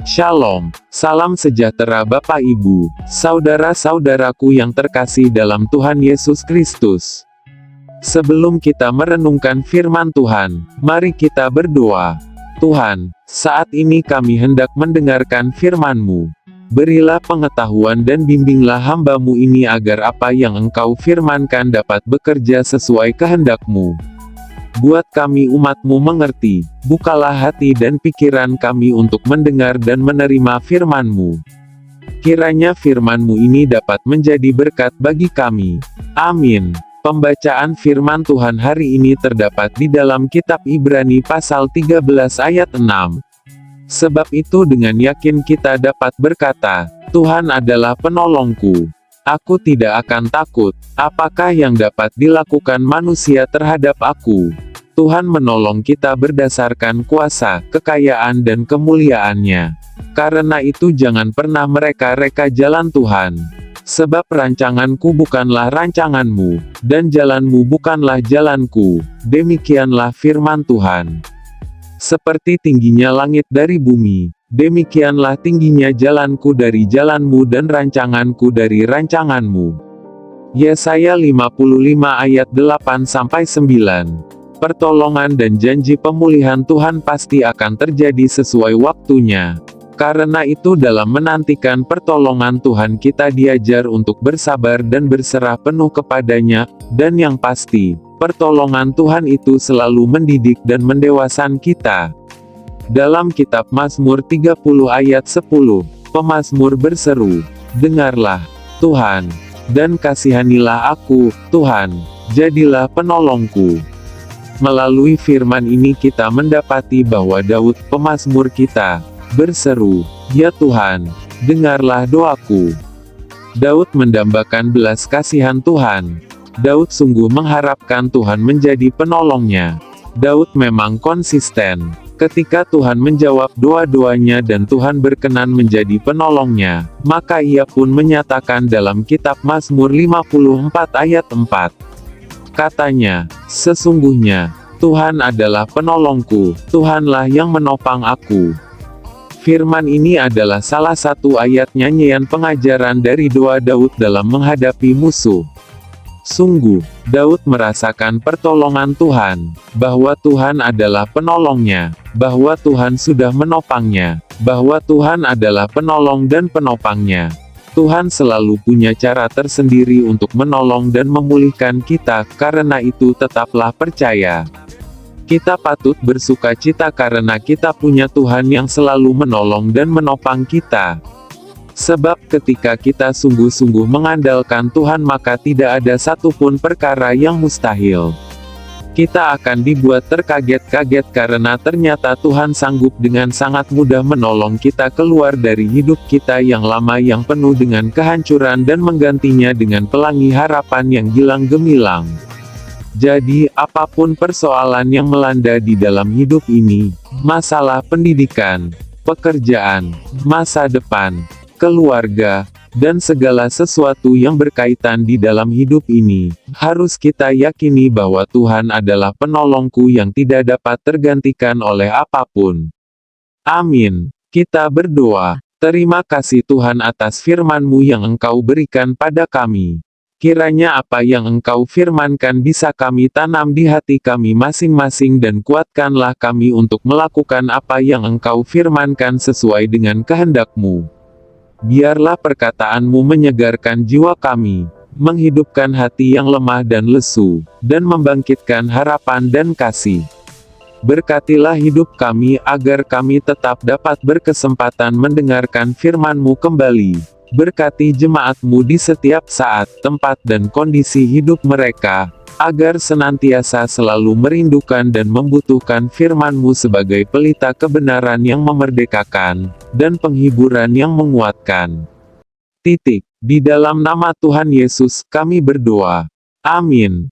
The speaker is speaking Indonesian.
Shalom, salam sejahtera Bapak Ibu, saudara-saudaraku yang terkasih dalam Tuhan Yesus Kristus. Sebelum kita merenungkan firman Tuhan, mari kita berdoa. Tuhan, saat ini kami hendak mendengarkan firman-Mu. Berilah pengetahuan dan bimbinglah hamba-Mu ini agar apa yang Engkau firmankan dapat bekerja sesuai kehendak-Mu. Buat kami umat-Mu mengerti, bukalah hati dan pikiran kami untuk mendengar dan menerima firman-Mu. Kiranya firman-Mu ini dapat menjadi berkat bagi kami. Amin. Pembacaan firman Tuhan hari ini terdapat di dalam kitab Ibrani pasal 13 ayat 6. Sebab itu dengan yakin kita dapat berkata, Tuhan adalah penolongku. Aku tidak akan takut. Apakah yang dapat dilakukan manusia terhadap aku? Tuhan menolong kita berdasarkan kuasa, kekayaan dan kemuliaan-Nya. Karena itu jangan pernah mereka-reka jalan Tuhan. Sebab rancanganku bukanlah rancanganmu, dan jalanmu bukanlah jalanku. Demikianlah firman Tuhan. Seperti tingginya langit dari bumi, demikianlah tingginya jalanku dari jalanmu dan rancanganku dari rancanganmu. Yesaya 55 ayat 8-9. Pertolongan dan janji pemulihan Tuhan pasti akan terjadi sesuai waktunya. Karena itu dalam menantikan pertolongan Tuhan kita diajar untuk bersabar dan berserah penuh kepadanya, dan yang pasti, pertolongan Tuhan itu selalu mendidik dan mendewasan kita. Dalam kitab Mazmur 30 ayat 10, pemazmur berseru, dengarlah, Tuhan, dan kasihanilah aku, Tuhan, jadilah penolongku. Melalui firman ini kita mendapati bahwa Daud, pemazmur kita, berseru, ya Tuhan, dengarlah doaku. Daud mendambakan belas kasihan Tuhan. Daud sungguh mengharapkan Tuhan menjadi penolongnya. Daud memang konsisten. Ketika Tuhan menjawab doa-doanya dan Tuhan berkenan menjadi penolongnya, maka ia pun menyatakan dalam kitab Mazmur 54 ayat 4. Katanya, sesungguhnya, Tuhan adalah penolongku, Tuhanlah yang menopang aku. Firman ini adalah salah satu ayat nyanyian pengajaran dari doa Daud dalam menghadapi musuh. Sungguh, Daud merasakan pertolongan Tuhan, bahwa Tuhan adalah penolongnya, bahwa Tuhan sudah menopangnya, bahwa Tuhan adalah penolong dan penopangnya. Tuhan selalu punya cara tersendiri untuk menolong dan memulihkan kita, karena itu tetaplah percaya. Kita patut bersuka cita karena kita punya Tuhan yang selalu menolong dan menopang kita. Sebab ketika kita sungguh-sungguh mengandalkan Tuhan maka tidak ada satupun perkara yang mustahil. Kita akan dibuat terkaget-kaget karena ternyata Tuhan sanggup dengan sangat mudah menolong kita keluar dari hidup kita yang lama yang penuh dengan kehancuran dan menggantinya dengan pelangi harapan yang gilang gemilang. Jadi, apapun persoalan yang melanda di dalam hidup ini, masalah pendidikan, pekerjaan, masa depan, keluarga, dan segala sesuatu yang berkaitan di dalam hidup ini, harus kita yakini bahwa Tuhan adalah penolongku yang tidak dapat tergantikan oleh apapun. Amin. Kita berdoa. Terima kasih Tuhan atas firman-Mu yang Engkau berikan pada kami. Kiranya apa yang Engkau firmankan bisa kami tanam di hati kami masing-masing dan kuatkanlah kami untuk melakukan apa yang Engkau firmankan sesuai dengan kehendak-Mu. Biarlah perkataan-Mu menyegarkan jiwa kami, menghidupkan hati yang lemah dan lesu, dan membangkitkan harapan dan kasih. Berkatilah hidup kami agar kami tetap dapat berkesempatan mendengarkan firman-Mu kembali. Berkati jemaat-Mu di setiap saat, tempat dan kondisi hidup mereka, agar senantiasa selalu merindukan dan membutuhkan firman-Mu sebagai pelita kebenaran yang memerdekakan, dan penghiburan yang menguatkan. Di dalam nama Tuhan Yesus, kami berdoa. Amin.